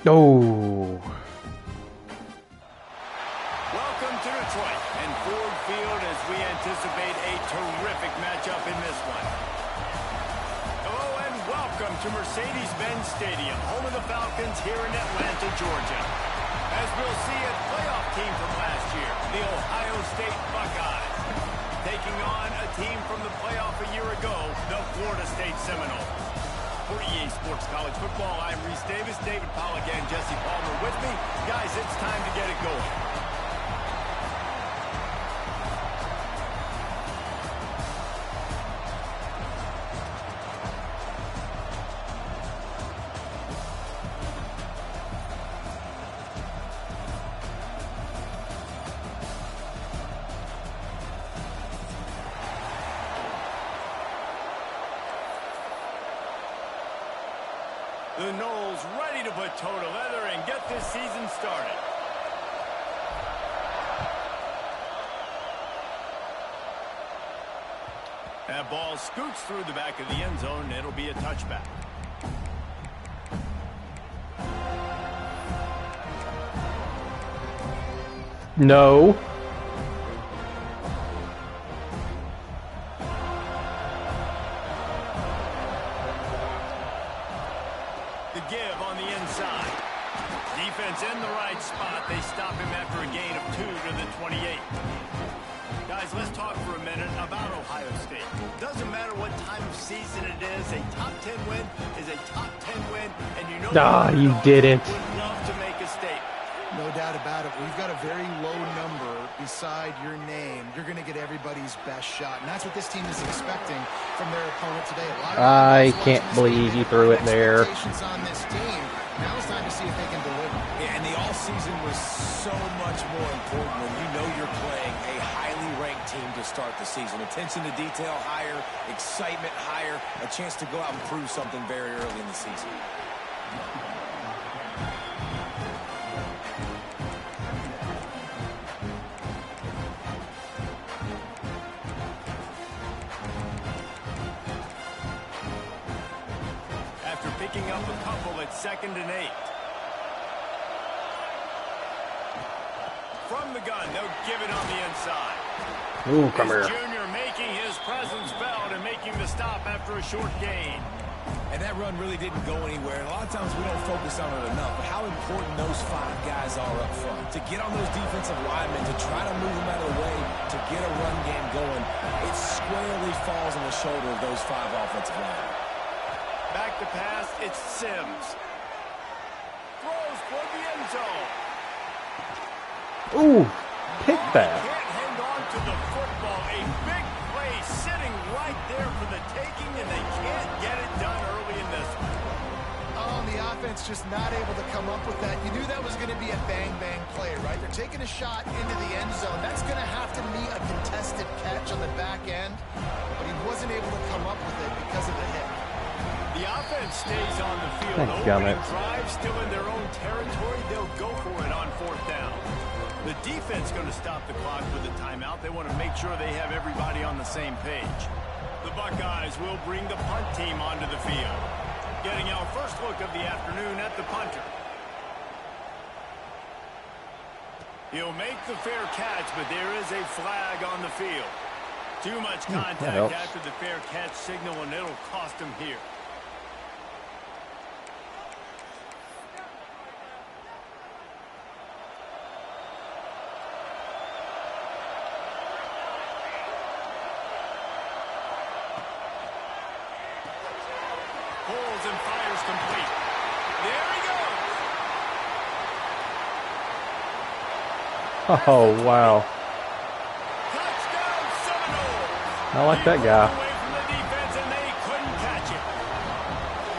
Oh. Welcome to Detroit and Ford Field as we anticipate a terrific matchup in this one. Hello and welcome to Mercedes-Benz Stadium, home of the Falcons here in Atlanta, Georgia. As we'll see a playoff team from last year, the Ohio State Buckeyes, taking on a team from the playoff a year ago, the Florida State Seminoles. For EA Sports College Football, I'm Reese Davis, David Pollack, and Jesse Palmer with me. Guys, it's time to get it going. The Noles ready to put toe to leather and get this season started. That ball scoots through the back of the end zone. It'll be a touchback. No. The give on the inside. Defense in the right spot. They stop him after a gain of 2 to the 28. Guys, let's talk for a minute about Ohio State. Doesn't matter what time of season it is, a top 10 win is a top 10 win, and you know you didn't. Would love to make a statement. No doubt about it. We've got a very low number beside your name. You're going to get everybody's best shot, and that's what this team is expecting from their opponent today. I can't believe you threw it there. On this team. Now it's time to see if they can deliver. Yeah, and the offseason was so much more important when you know you're playing a highly ranked team to start the season. Attention to detail higher, excitement higher, a chance to go out and prove something very early in the season. Picking up a couple at 2nd and 8. From the gun, they'll give it on the inside. Ooh, come here. Junior making his presence felt and making the stop after a short gain. And that run really didn't go anywhere. And a lot of times we don't focus on it enough, but how important those 5 guys are up front. To get on those defensive linemen, to try to move them out of the way, to get a run game going, it squarely falls on the shoulder of those 5 offensive linemen. Back to pass, it's Sims. Throws for the end zone. Ooh, pick that. Can't hang on to the football. A big play sitting right there for the taking, and they can't get it done early in this one. Oh, the offense just not able to come up with that. You knew that was going to be a bang-bang play, right? They're taking a shot into the end zone. That's going to have to be a contested catch on the back end, but he wasn't able to come up with it because of the hit. The offense stays on the field. Opening drive still in their own territory. They'll go for it on 4th down. The defense going to stop the clock with a timeout. They want to make sure they have everybody on the same page. The Buckeyes will bring the punt team onto the field. Getting our first look of the afternoon at the punter. He'll make the fair catch, but there is a flag on the field. Too much contact after the fair catch signal, and it'll cost him here. Pulls and fires complete. There he goes. Oh, wow. Touchdown Seminoles. I like that guy. Away from the defense, and they couldn't catch it.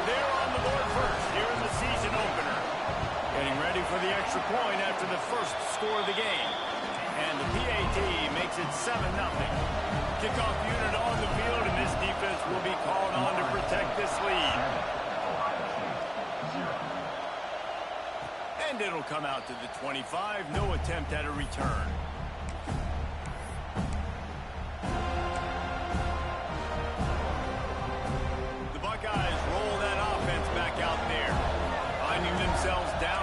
They're on the board first here in the season opener. Getting ready for the extra point after the first score of the game. And the PAT makes it 7-0. Kickoff unit on the field, and this defense will be called on to protect this lead. And it'll come out to the 25. No attempt at a return. The Buckeyes roll that offense back out there. Finding themselves down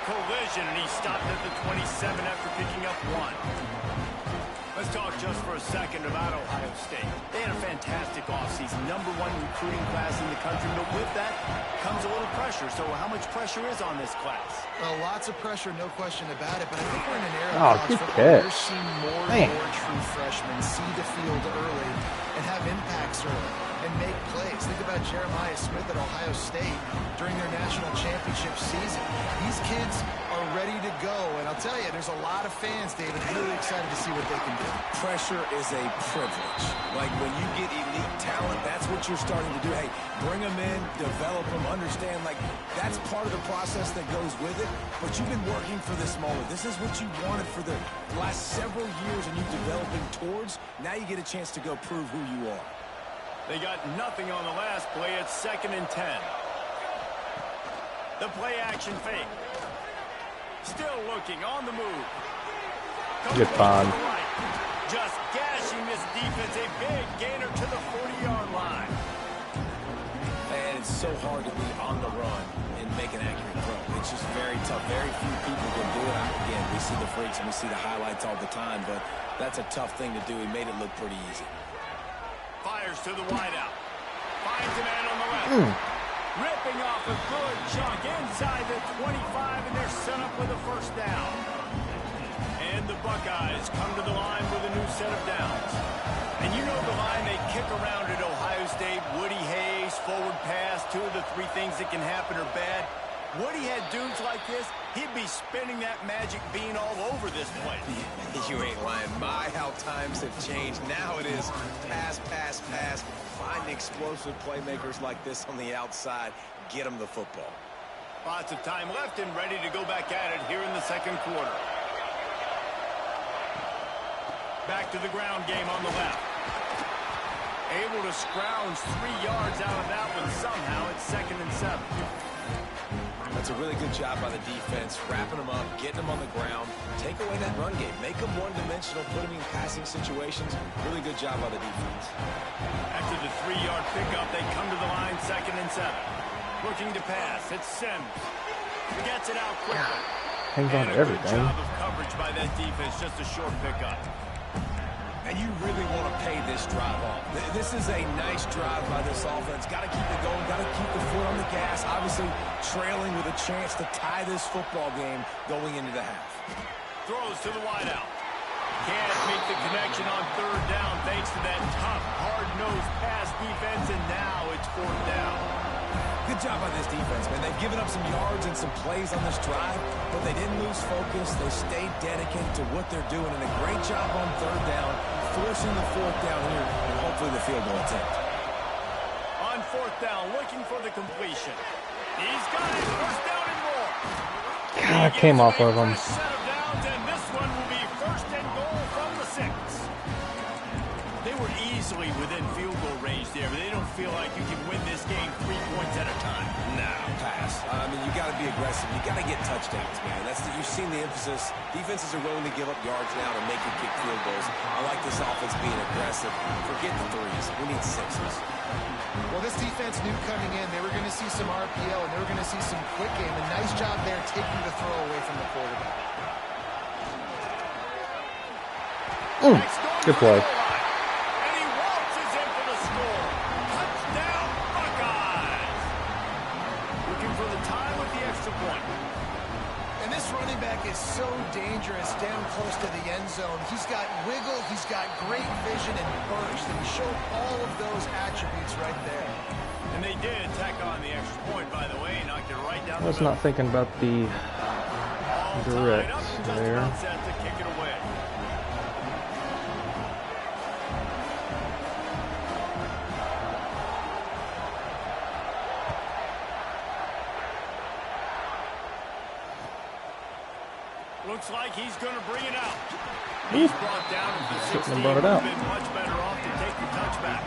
collision, and he stopped at the 27 after picking up 1. Let's talk just for a second about Ohio State. They had a fantastic offseason, #1 recruiting class in the country, but with that comes a little pressure. So how much pressure is on this class? Lots of pressure, no question about it, but I think we're in an era of college good football catch. where we're seeing more Man. and more true freshmen see the field early and have impacts early and make plays. Think about Jeremiah Smith at Ohio State during their national championship season. These kids are ready to go, and I'll tell you, there's a lot of fans, David, really excited to see what they can do. Pressure is a privilege. Like when you get elite talent, that's what you're starting to do. Hey, bring them in, develop them, understand, like that's part of the process that goes with it. But you've been working for this moment. This is what you wanted for the last several years, and you're developing towards. Now you get a chance to go prove who you are. They got nothing on the last play. It's 2nd and 10. The play action fake. Still looking on the move. Good find. Right. Just gashing this defense. A big gainer to the 40-yard line. And it's so hard to be on the run and make an accurate throw. It's just very tough. Very few people can do it. Again, we see the freaks and we see the highlights all the time, but that's a tough thing to do. He made it look pretty easy. Fires to the wideout. Finds a man on the left. Ripping off a good chunk inside the 25, and they're set up with a first down. And the Buckeyes come to the line with a new set of downs. And you know the line they kick around at Ohio State. Woody Hayes, forward pass, 2 of the 3 things that can happen are bad. Woody had dudes like this, he'd be spinning that magic bean all over this place. You ain't lying. My, how times have changed. Now it is pass, pass, pass. Find explosive playmakers like this on the outside. Get them the football. Lots of time left and ready to go back at it here in the 2nd quarter. Back to the ground game on the left. Able to scrounge 3 yards out of that one somehow. It's 2nd and 7. That's a really good job by the defense, wrapping them up, getting them on the ground, take away that run game, make them one-dimensional, put them in passing situations. Really good job by the defense. After the 3-yard pickup, they come to the line, 2nd and 7. Looking to pass, it's Sims. Gets it out quickly. Hangs on to everything. Good job of coverage by that defense, just a short pickup. And you really want to pay this drive off. This is a nice drive by this offense. Got to keep it going. Got to keep the foot on the gas. Obviously, trailing with a chance to tie this football game going into the half. Throws to the wideout. Can't make the connection on 3rd down thanks to that tough, hard-nosed pass defense, and now it's 4th down. Good job by this defense, man. They've given up some yards and some plays on this drive, but they didn't lose focus. They stayed dedicated to what they're doing, and a great job on 3rd down, forcing the 4th down here, and hopefully the field goal attempt. On 4th down, looking for the completion. He's got it. 1st down and more. God, I came off of him. Set of downs, and this one will be 1st and goal from the 6. They were easily within field goal range there, but they don't feel like you can win this game 3 points at a time. Nah, pass. I mean, you got to be aggressive. You got to get touchdowns, man. You've seen the emphasis. Defenses are willing to give up yards now to make you kick field goals. I like this offense being aggressive. Forget the 3s. We need 6s. Well, this defense knew coming in they were going to see some RPO and they were going to see some quick game. A nice job there taking the throw away from the quarterback. Good play. And he waltzes in for the score. Touchdown, Buckeyes. Looking for the tie with the extra point. And this running back is so dangerous down close to the end zone. He's got wiggle, he's got great vision and burst, and he showed all of those attributes right there. And they did tack on the extra point, by the way, knocked it right down I was the middle. not thinking about the All direct tied up and just there. about set to kick it away. Looks like he's going to bring it out. He's brought down at the 16. Shouldn't have brought it out. Been much better off to take the touchback.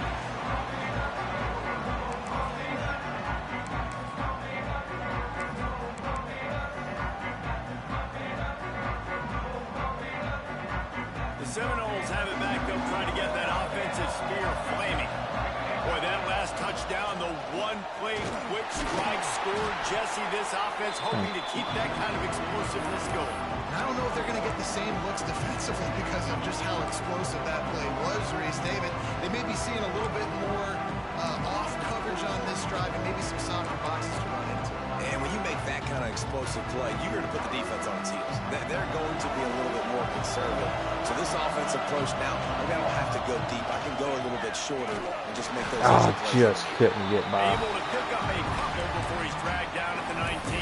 The Seminoles have it back. They'll try to get that offensive spear flaming. Boy, that last touchdown, the one-play quick strike score. Jesse, this offense hoping to keep that kind of explosiveness going. I don't know if they're going to get the same looks defensively because of just how explosive that play was, Reese. David, they may be seeing a little bit more off coverage on this drive and maybe some softer boxes to run into. And when you make that kind of explosive play, you're going to put the defense on its heels. They're going to be a little bit more conservative. So this offensive approach now, maybe I don't have to go deep. I can go a little bit shorter and just make those easy plays. Just couldn't get by. Able to pick up a couple before he's dragged down at the 19.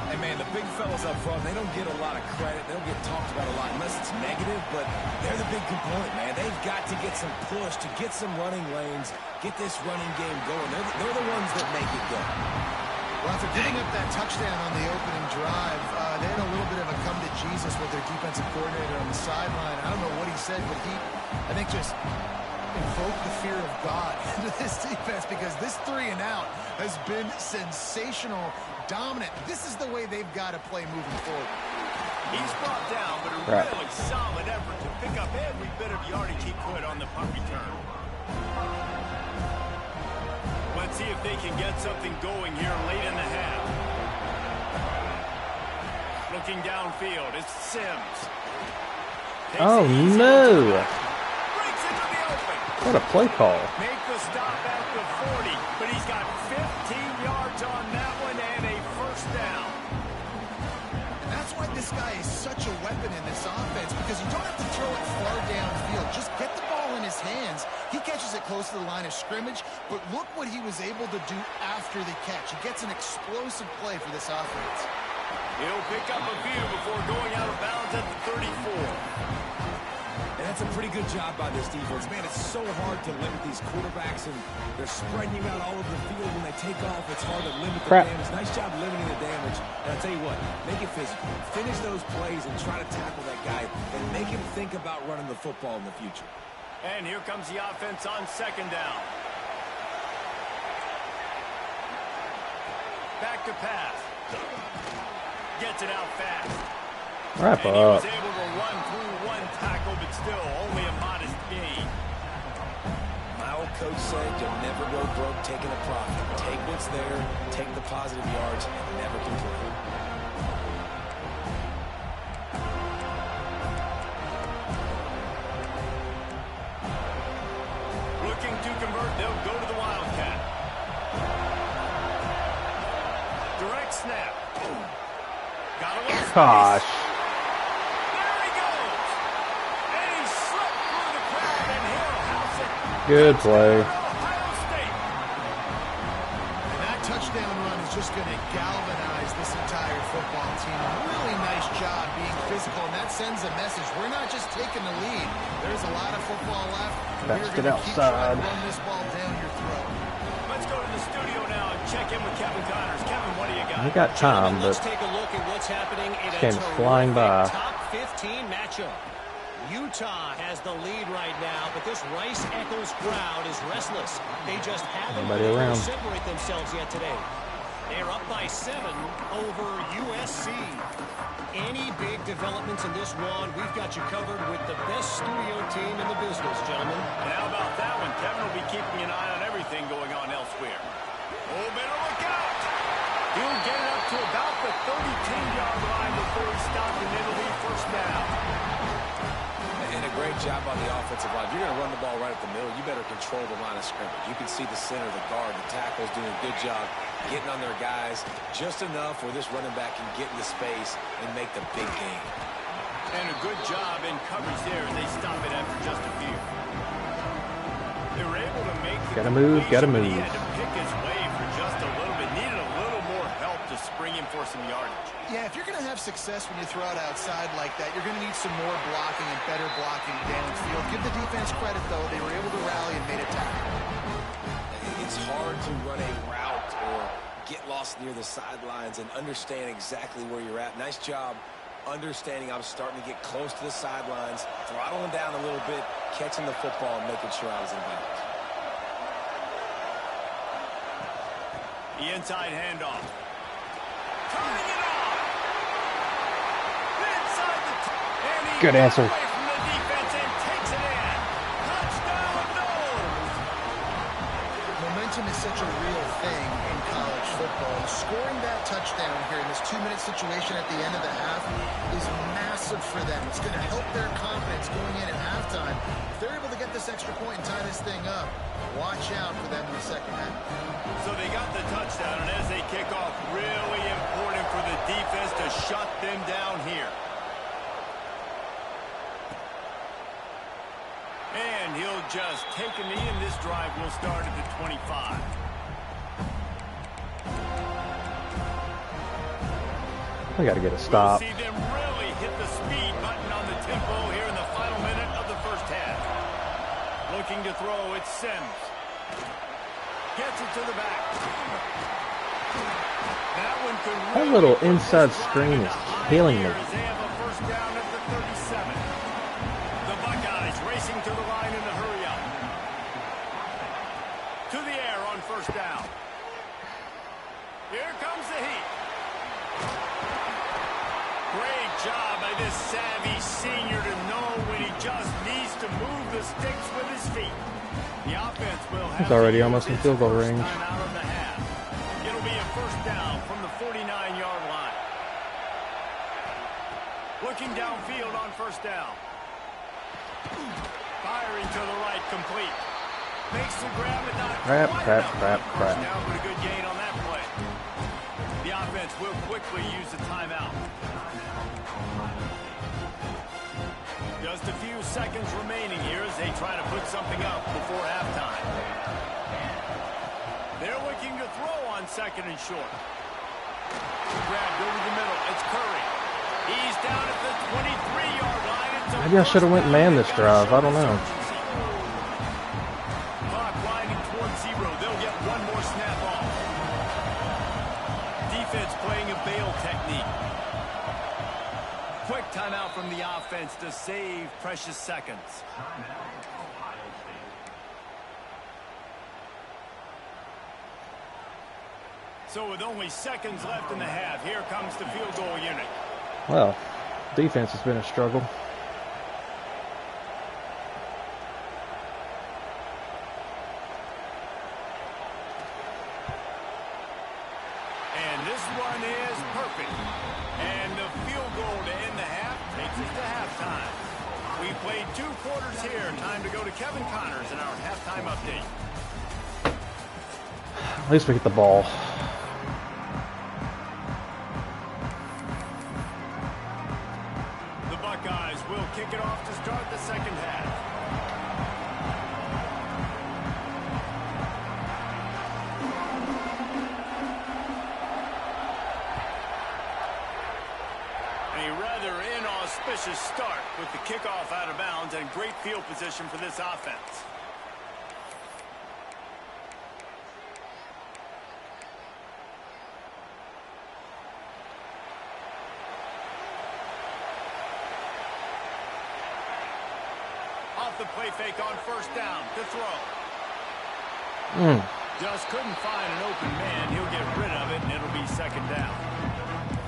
Hey, man, the big fellas up front, they don't get a lot of credit. They don't get talked about a lot unless it's negative, but they're the big component, man. They've got to get some push, to get some running lanes, get this running game going. They're the ones that make it go. Well, after giving up that touchdown on the opening drive, they had a little bit of a come to Jesus with their defensive coordinator on the sideline. I don't know what he said, but he, I think, just invoked the fear of God into this defense because this 3 and out has been sensational, dominant. This is the way they've got to play moving forward. He's brought down, but a really solid effort to pick up every bit of yardage he could on the punt return. Let's see if they can get something going here late in the half. Looking downfield, it's Sims. Oh no! What a play call. Make the stop at the 40, but he's got 15 yards on that one and a first down. And that's why this guy is such a weapon in this offense, because you don't have to throw it far downfield. Just get the ball in his hands. He catches it close to the line of scrimmage, but look what he was able to do after the catch. He gets an explosive play for this offense. He'll pick up a few before going out of bounds at the 34. And that's a pretty good job by this defense. Man, it's so hard to limit these quarterbacks, and they're spreading you out all over the field. When they take off, it's hard to limit the damage. Nice job limiting the damage. And I'll tell you what, make it physical. Finish those plays and try to tackle that guy and make him think about running the football in the future. And here comes the offense on second down. Back to pass. Gets it out fast. Wrap and he up. was able to run through one tackle, but still only a modest gain. My old coach said you'll never go broke taking a profit. Take what's there, take the positive yards, and never complain. Looking to convert, they'll go to the Wildcat. Direct snap. Got a little Gosh. There he goes. And he slipped through the crowd, and he'll house it. Good play. Ohio State. And that touchdown run is just going to galvanize this entire football team. Really nice job being physical, and that sends a message. We're not just taking the lead. There's a lot of football left. Let's We're get going to keep trying outside. to run this ball down your throat. Let's go to the studio now and check in with Kevin Connors. Kevin, what do you got? We got time, Let's but take a look at what's happening in a came flying by. top 15 matchup. Utah has the lead right now, but this Rice-Eccles crowd is restless. They just haven't Nobody been able around. to separate themselves yet today. They're up by 7 over USC. Any big developments in this one, we've got you covered with the best studio team in the business, gentlemen. And how about that one? Kevin will be keeping an eye on everything going on elsewhere. Oh, better look out! He'll get it up to about the 32-yard line before he stopped, and it'll be first down. And a great job on the offensive line. If you're going to run the ball right at the middle, you better control the line of scrimmage. You can see the center, the guard, the tackles doing a good job getting on their guys just enough where this running back can get into space and make the big game. And a good job in coverage there, and they stop it after just a few. They were able to make the Gotta move, gotta completion, but he move. had to pick his way for just a little bit. Needed a little more help to spring him for some yardage. Yeah, if you're going to have success when you throw it outside like that, you're going to need some more blocking and better blocking downfield. Give the defense credit, though. They were able to rally and made a tackle. It's hard to run a route or get lost near the sidelines and understand exactly where you're at. Nice job understanding I was starting to get close to the sidelines, throttling down a little bit, catching the football and making sure I was in bounds. The inside handoff. Turning it on. Inside the and he Good answer. away from the defense and takes it in. Touchdown, Noles. Momentum momentum is such a real thing in college football. And scoring that touchdown here in this 2-minute situation at the end of the half is massive for them. It's going to help their confidence going in at halftime. If they're able to get this extra point and tie this thing up, watch out for them in the second half. So they got the touchdown, and as they kick off, really important for the defense to shut them down here. And he'll just take a knee, and this drive will start at the 25. We got to get a stop. We'll see them really hit the speed button on the tempo here in the final minute of the first half. Looking to throw, it's Sims. Gets it to the back. That one could really That little inside screen is killing me. They have a first down at the 37. The Buckeyes racing to the line in a hurry up. To the air on first down. Here comes the heat. Great job by this savvy senior to know when he just needs to move the sticks with his feet. The offense will have He's already almost in field goal range. Out of the half. It'll be a first down from the 49-yard line. Looking downfield on first down. Firing to the right, complete. Makes the grab and not Crap, quite crap, enough. crap, First crap. down, but a good gain on that play. The offense will quickly use the timeout. Just a few seconds remaining here as they try to put something up before halftime. They're looking to throw on second and short. Grabbed over the middle. It's Curry. He's down at the 23-yard line. Maybe I should have went man this drive. I don't know. Clock winding towards zero. They'll get one more snap off. Defense playing a bail technique. Quick timeout from the offense to save precious seconds. So with only seconds left in the half, here comes the field goal unit. Well, defense has been a struggle. And this one is perfect. And the field goal to end the half takes us to halftime. We played 2 quarters here. Time to go to Kevin Connors in our halftime update. At least we get the ball. The Buckeyes will kick it off to start the second half. A rather inauspicious start with the kickoff out of bounds and great field position for this offense. Off the play fake on first down to throw. Just couldn't find an open man. He'll get rid of it, and it'll be second down.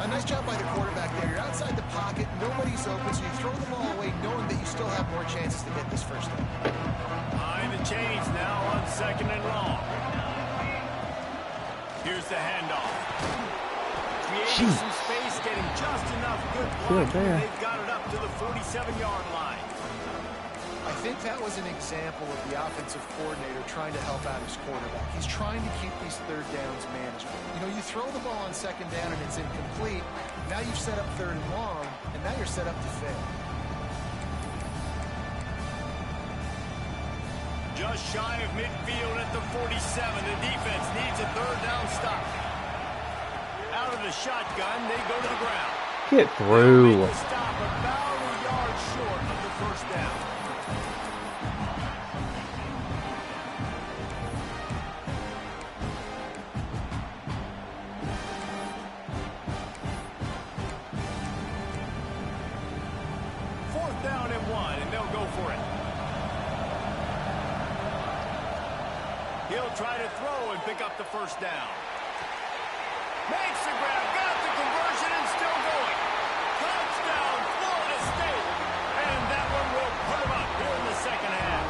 A nice job by the quarterback there. You're outside the pocket. Nobody's open, so you throw the ball away knowing that you still have more chances to get this first down. Behind the chains now on second and long. Here's the handoff. Creating some space, getting just enough good blocking. They've got it up to the 47-yard line. I think that was an example of the offensive coordinator trying to help out his quarterback. He's trying to keep these third downs manageable. You know, you throw the ball on second down and it's incomplete. Now you've set up third and long, and now you're set up to fail. Just shy of midfield at the 47. The defense needs a third down stop. Out of the shotgun, they go to the ground. Get through. Make the stop about a yard short of the first down. Fourth down and 1, and they'll go for it. He'll try to throw and pick up the first down. Makes the grab, got the conversion, and still going. Touchdown, Florida State. And that one will put him up here in the second half.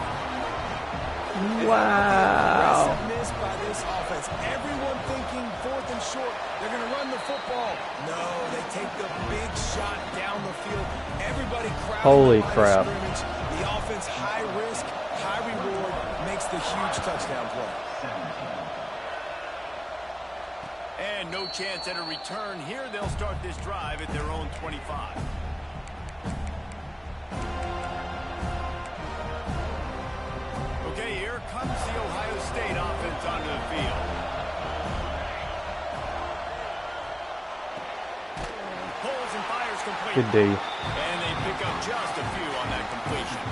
Wow. Aggressiveness by this defense. Everyone thinking 4th and short. They're going to run the football. No, they take the big shot down the field. Everybody crowding. Holy crap. Scrimmage. The offense, high risk, high reward, makes the huge touchdown play. And no chance at a return here. They'll start this drive at their own 25. Okay, here comes the Ohio State offense onto the field. Pulls and fires complete. Good D. And they pick up just a few on that completion.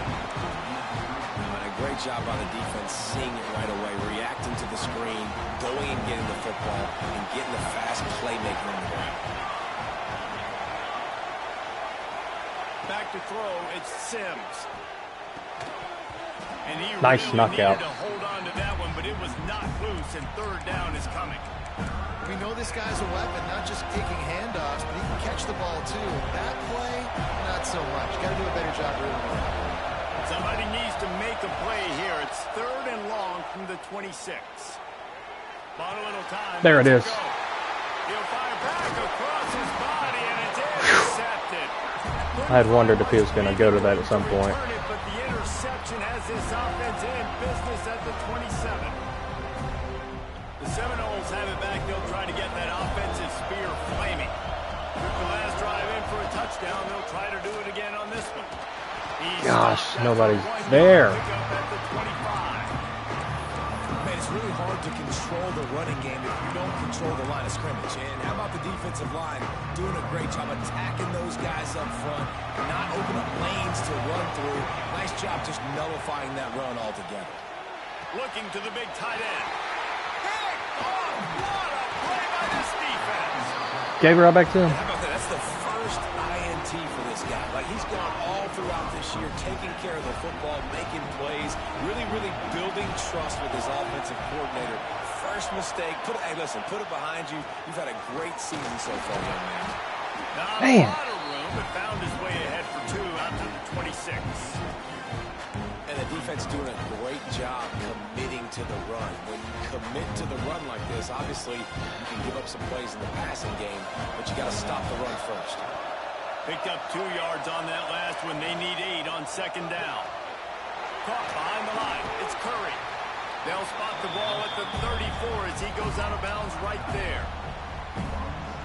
And a great job by the defense seeing it right away, reacting to the screen, going and getting the football, and getting the fast playmaker on the ground. Back to throw, it's Sims. And he nice really knockout. needed to hold on to that one, but it was not loose, and 3rd down is coming. We know this guy's a weapon, not just taking handoffs, but he can catch the ball too. That play, not so much. Got to do a better job rooting him. Somebody needs to make a play here. It's 3rd and long from the 26. Bought a little time. There it is. He'll fire back across his body, and it's intercepted. I had wondered if he was going to go to that at some point. But the interception has this offense in business at the 27. The Seminoles have it back. They'll try to get that offensive spear flaming. Took the last drive in for a touchdown. They'll try to do it again on this one. Gosh, nobody's there. Man, it's really hard to control the running game if you don't control the line of scrimmage. And how about the defensive line doing a great job attacking those guys up front, not opening up lanes to run through. Nice job just nullifying that run altogether. Looking to the big tight end. Hey! Oh, what a play by this defense. Gave her right back to him. How about that? That's the first INT for this guy. Like, he's gone all throughout this year, taking care of the football, making plays, really building trust with his offensive coordinator. First mistake, hey, listen, put it behind you. You've had a great season so far, young man. Not Man. a lot of room, but found his way ahead for 2 out to the 26. And the defense doing a great job committing to the run. When you commit to the run like this, obviously you can give up some plays in the passing game, but you got to stop the run first. Picked up 2 yards on that last one. They need 8 on 2nd down. Caught behind the line. It's Curry. They'll spot the ball at the 34 as he goes out of bounds right there.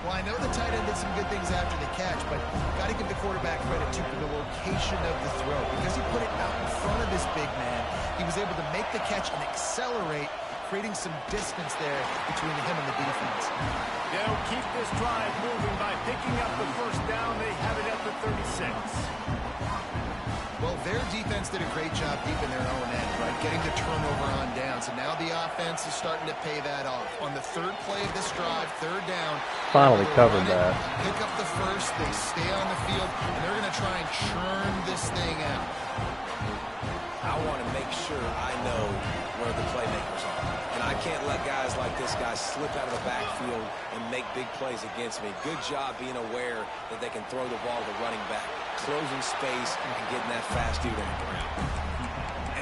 Well, I know the tight end did some good things after the catch, but got to give the quarterback credit too for the location of the throw. Because he put it out in front of his big man, he was able to make the catch and accelerate, creating some distance there between him and the defense. They'll keep this drive moving by picking up the 1st down. They have it at the 36. Well, their defense did a great job deep in their own end, right? Getting the turnover on downs. And now the offense is starting to pay that off. On the 3rd play of this drive, 3rd down. Finally covered that. Pick up the 1st. They stay on the field. And they're going to try and churn this thing out. I want to make sure I know where the playmakers are. And I can't let guys like this guy slip out of the backfield and make big plays against me. Good job being aware that they can throw the ball to the running back, closing space and getting that fast dude on the ground.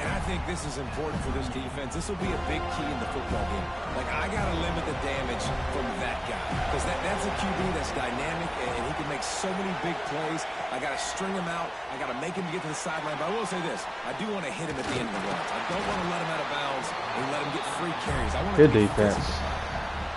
And I think this is important for this defense. This will be a big key in the football game. Like, I got to limit the damage from that guy. Because that's a QB that's dynamic, and he can make so many big plays. I got to string him out. I got to make him get to the sideline. But I will say this. I do want to hit him at the end of the runs. I don't want to let him out of bounds and let him get free carries. I want Good defense.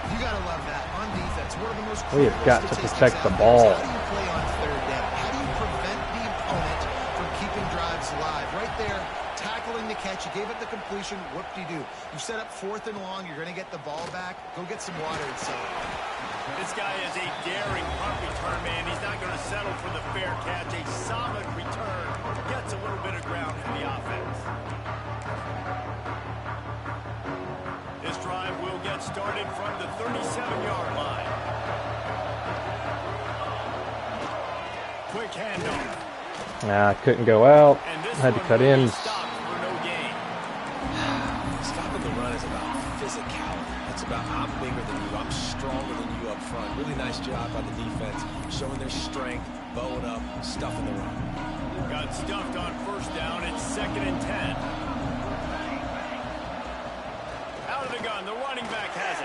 You got to love that. On defense, one of the most We have got to protect the ball. How do you play on 3rd down? How do you prevent the opponent from keeping drives alive? Right there, tackling the catch. You gave up the completion. Whoop-de-doo. You set up 4th and long. You're going to get the ball back. Go get some water and celebrate. This guy is a daring punt return man. He's not going to settle for the fair catch. A solid return. Gets a little bit of ground for the offense. This drive will get started from the 37-yard line. Quick handoff. Nah, couldn't go out. Had to cut in. Stopped for no gain. Stopping the run is about physicality. It's about I'm bigger than you. I'm stronger than you up front. Really nice job by the defense, showing their strength, bowing up, stuffing the run. Got stuffed on 1st down. It's 2nd and 10. Out of the gun. The running back has it.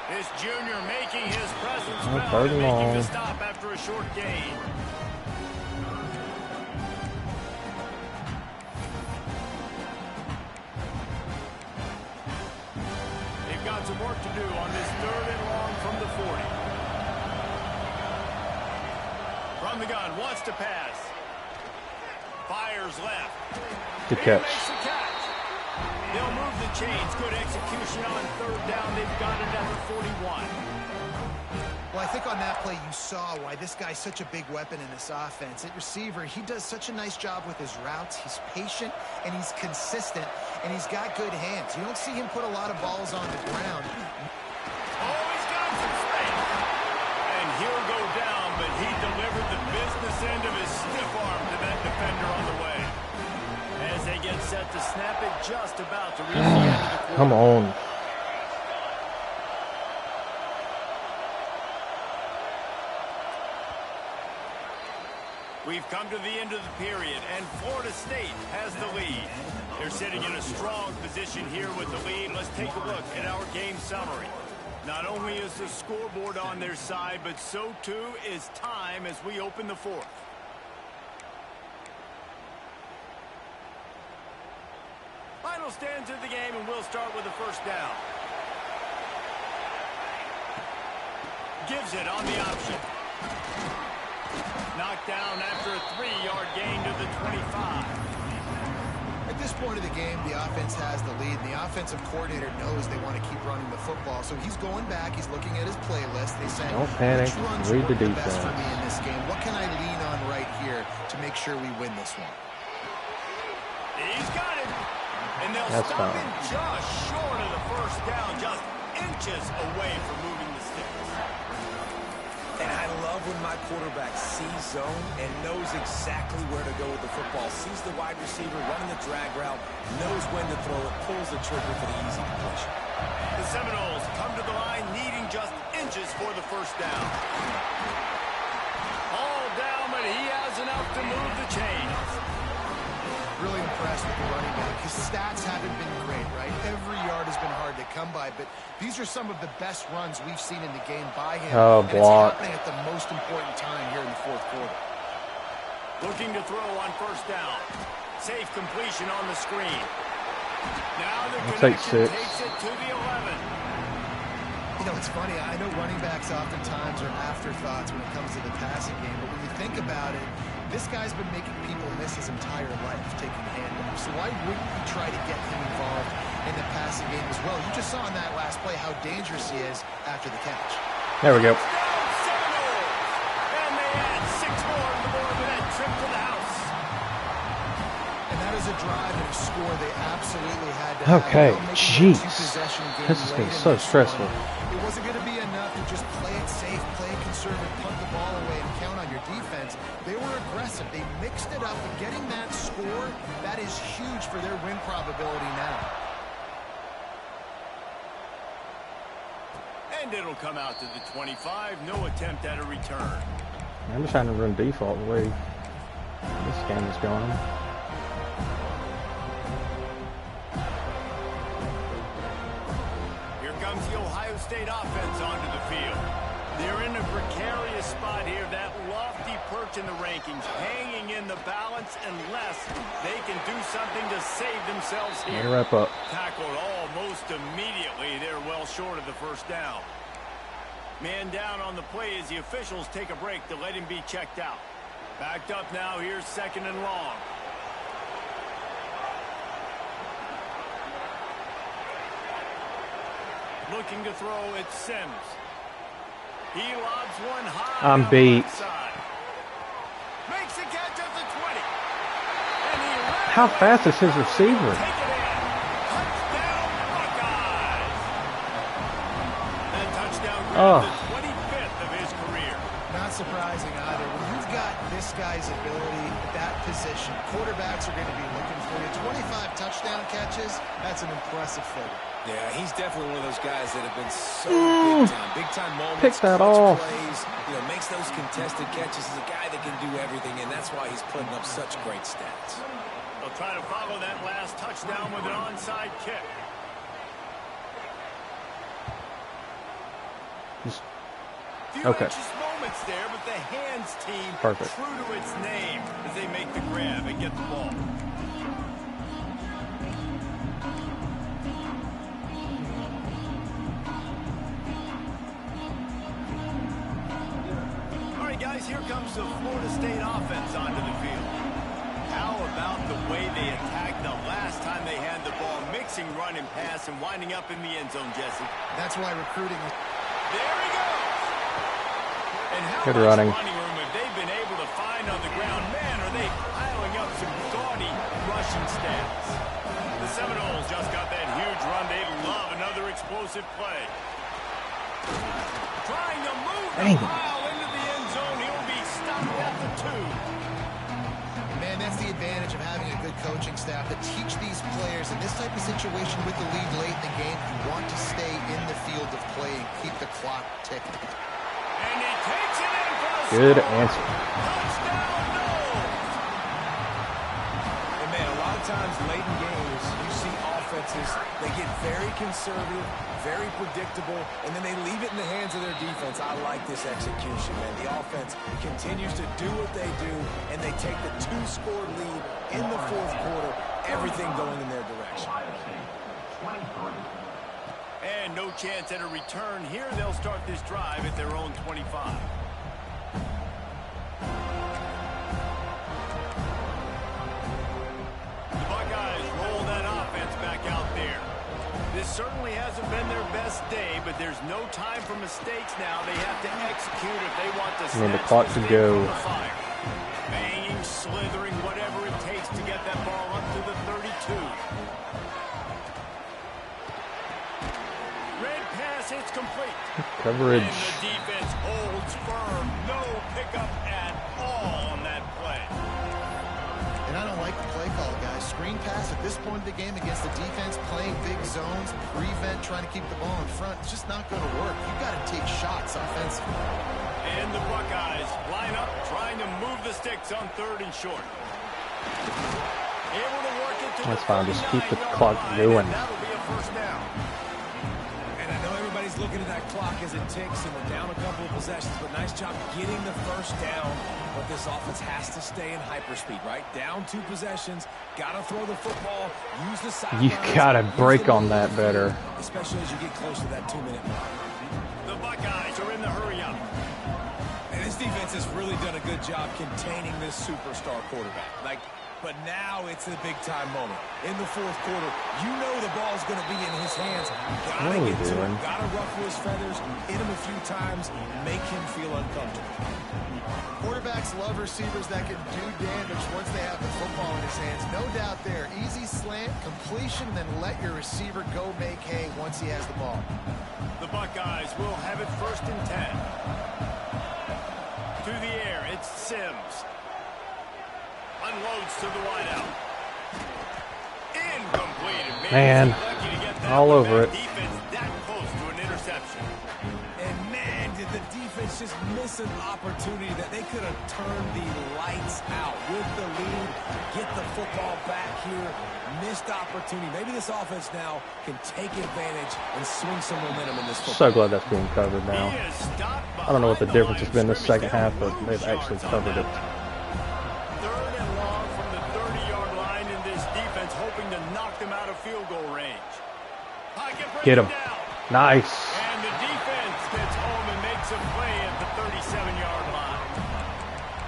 This junior making his presence Oh, felt third and and making the long. stop after a short gain. They've got some work to do on this 3rd and long from the 40. From the gun, wants to pass. Fires left. Good He catch. makes the catch. They'll move the chains. Good execution on 3rd down. They've got it at the 41. Well, I think on that play you saw why this guy's such a big weapon in this offense. At receiver, he does such a nice job with his routes. He's patient, and he's consistent, and he's got good hands. You don't see him put a lot of balls on the ground. Oh, he's got some space. And he'll go down, but he delivered the business end of his stiff arm to that defender on the way. As they get set to snap it, just about to reach the end of the quarter. Come on. We've come to the end of the period, and Florida State has the lead. They're sitting in a strong position here with the lead. Let's take a look at our game summary. Not only is the scoreboard on their side, but so too is time as we open the 4th. Final stands of the game, and we'll start with the 1st down. Gives it on the option. Knocked down after a 3-yard gain to the 25. At this point of the game, the offense has the lead, and the offensive coordinator knows they want to keep running the football. So he's going back. He's looking at his playlist. They say, Don't panic. which runs Read the work the best defense. for me in this game? What can I lean on right here to make sure we win this one? He's got it. And they'll That's stop fine. him just short of the 1st down, just inches away from moving the sticks. And I love when my quarterback sees zone and knows exactly where to go with the football. Sees the wide receiver running the drag route, knows when to throw it, pulls the trigger for the easy completion. The Seminoles come to the line needing just inches for the 1st down. All down, but he has enough to move the chains. Really impressed with the running back. His stats haven't been great, right? Every yard has been hard to come by, but these are some of the best runs we've seen in the game by him. Oh, and block. it's happening at the most important time here in the 4th quarter. Looking to throw on 1st down. Safe completion on the screen. Now the I'll take connection 6. takes it to the 11. You know, it's funny. I know running backs oftentimes are afterthoughts when it comes to the passing game, but when you think about it, this guy's been making people miss his entire life taking handoffs. So why wouldn't you try to get him involved in the passing game as well? You just saw in that last play how dangerous he is after the catch. There we go. Seminoles. And they add 6 more to the board with that trip to the house. And that is a drive and a score they absolutely had to Okay, have. jeez. This This has been so stressful. It wasn't going to be enough to just play it safe, play it conservative, punt the ball away, and count on your defense. They were aggressive. They mixed it up, and getting that score, that is huge for their win probability now. And it'll come out to the 25. No attempt at a return. I'm just trying to run default the way this game is going. Here comes the Ohio State offense onto the field. They're in a precarious spot here, that lofty perch in the rankings, hanging in the balance unless they can do something to save themselves Way here. to wrap up. Tackled almost immediately. They're well short of the 1st down. Man down on the play as the officials take a break to let him be checked out. Backed up now. Here's 2nd and long. Looking to throw, it's Sims. He lobs one high. I'm on beat. the left side. Makes a catch at the 20. And he ran How away fast is his from receiver? Take it in. Touchdown, Buckeyes. That touchdown Oh. the 25th of his career. Not surprising either. When you've got this guy's ability at that position, quarterbacks are going to be looking for you. 25 touchdown catches, that's an impressive figure. Yeah, he's definitely one of those guys that have been so big time moments, Pick that clutch off. plays, makes those contested catches. He's a guy that can do everything, and that's why he's putting up such great stats. They'll try to follow that last touchdown with an onside kick. Just, Few okay. anxious moments there, but the hands team Perfect. true to its name as they make the grab and get the ball. All right, guys, here comes the Florida State offense onto the field. How about the way they attacked the last time they had the ball, mixing run and pass and winding up in the end zone, Jesse? That's why recruiting. There he goes. And how Good much running. running room have they been able to find on the ground? Man, are they piling up some gaudy rushing stats. The Seminoles just got that huge run. They love another explosive play. Trying to move the pile into the end zone. He'll be stopped at the 2. Man, that's the advantage of having a good coaching staff to teach these players in this type of situation with the lead late in the game. You want to stay in the field of play and keep the clock ticking. And he takes it in for the Good score. answer. Touchdown, Noles. And man, a lot of times late in games, you see offenses, they get very conservative, very predictable, and then they leave it in the hands of their defense. I like this execution, man. The offense continues to do what they do, and they take the 2-score lead in the fourth quarter, everything going in their direction. And no chance at a return here. They'll start this drive at their own 25. The Buckeyes roll that offense back out there. This certainly hasn't been their best day, but there's no time for mistakes now. They have to execute if they want to And the snatch clock this to thing go. from the fire. Banging, slithering, whatever it takes to get that ball up to the 32. Red pass, it's complete. Coverage. And the defense holds firm. No pickup at all on that play. And I don't like the play call, guys. Screen pass at this point of the game against the defense, playing big zones, prevent, trying to keep the ball in front. It's just not going to work. You've got to take shots offensively. And the Buckeyes line up, trying to move the sticks on 3rd and short. Able to work it to That's the fine. Just keep the 39-yard clock line, going. and that'll be a first down. And I know everybody's looking at that clock as it ticks, and we're down a couple of possessions, but nice job getting the first down. But this offense has to stay in hyperspeed, right? Down 2 possessions, got to throw the football, use the sidelines. You gotta use break the on that better. especially as you get close to that 2-minute mark. The Buckeyes are in the hurry up. And this defense has really done a good job containing this superstar quarterback. But now it's a big-time moment. In the fourth quarter, you know the ball's going to be in his hands. What Gotta are we get to doing? him, gotta ruffle his feathers, hit him a few times, make him feel uncomfortable. Quarterbacks love receivers that can do damage once they have the football in his hands. No doubt there. Easy slant, completion, then let your receiver go make hay once he has the ball. The Buckeyes will have it 1st and 10. To the air, it's Sims. Unloads to the wideout. Incomplete. Man, all over it. Defense that close to an interception. And man, did the defense just miss an opportunity that they could have turned the lights out with the lead, get the football back here. Missed opportunity. Maybe this offense now can take advantage and swing some momentum in this football. So glad that's being covered now. He is stopped I don't know what the behind difference has line been this of second half, scrimmage. but they've actually covered it. 3rd and long from the 30-yard line, and this defense hoping to knock them out of field goal range. Get him. Down. Nice. And the defense gets home and makes a play at the 37-yard line.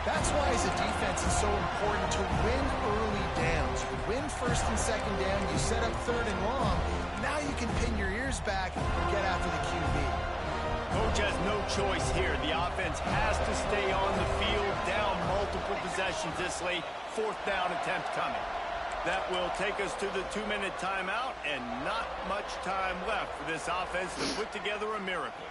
That's why as a defense it's so important to win early downs. You win 1st and 2nd down, you set up 3rd and long. Now you can pin your ears back and get after the QB. Coach has no choice here. The offense has to stay on the field, down multiple possessions this late. 4th down attempt coming. That will take us to the 2-minute timeout, and not much time left for this offense to put together a miracle.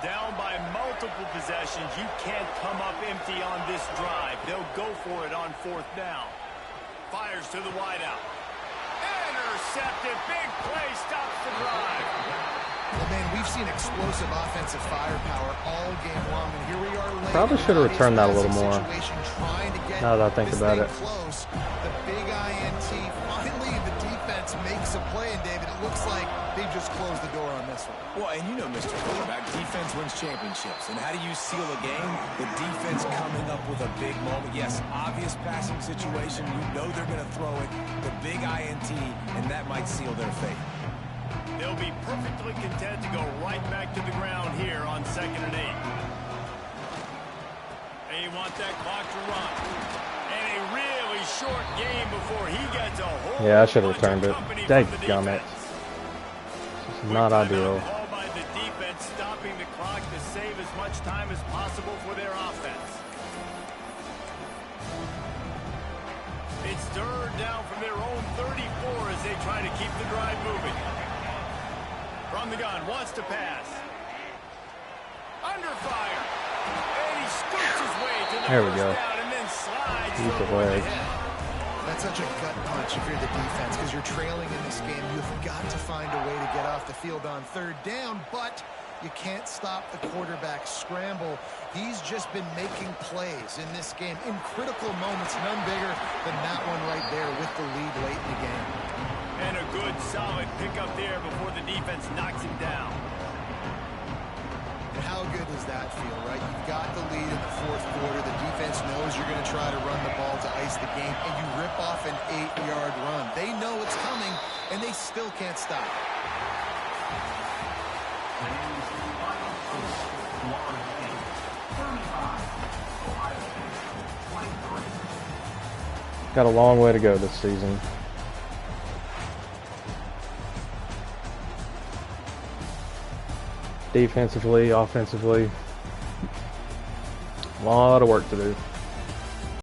Down by multiple possessions. You can't come up empty on this drive. They'll go for it on 4th down. Fires to the wideout. Intercepted. Big play. Stops the drive. Well, man, we've seen explosive offensive firepower all game long, and here we are late. Probably should have returned that a little more. Situation, trying to get Now that I think this about thing it. close. The big INT. Finally, the defense makes a play, and David, it looks like they just closed the door on this one. Well, and you know, Mr. Quarterback, defense wins championships. And how do you seal a game? The defense coming up with a big moment. Yes, obvious passing situation. You know they're going to throw it. The big INT, and that might seal their fate. They'll be perfectly content to go right back to the ground here on 2nd and 8. They want that clock to run. And a really short game before he gets a whole Yeah, I should have bunch of returned it. company Dang from the gummit. defense. This is not ideal. Call by the defense, stopping the clock to save as much time as possible for their offense. It's third down from their own 34 as they try to keep the drive moving. From the gun, wants to pass. Under fire. And he scoots his way to the There we first go. down and then slides Use the through with leg. the hit. That's such a gut punch if you're the defense, because you're trailing in this game. You've got to find a way to get off the field on 3rd down, but you can't stop the quarterback scramble. He's just been making plays in this game in critical moments, none bigger than that one right there with the lead late in the game. And a good, solid pickup there before the defense knocks him down. And how good does that feel, right? You've got the lead in the 4th quarter. The defense knows you're going to try to run the ball to ice the game, and you rip off an 8-yard run. They know it's coming, and they still can't stop. Got a long way to go this season. Defensively, offensively, a lot of work to do.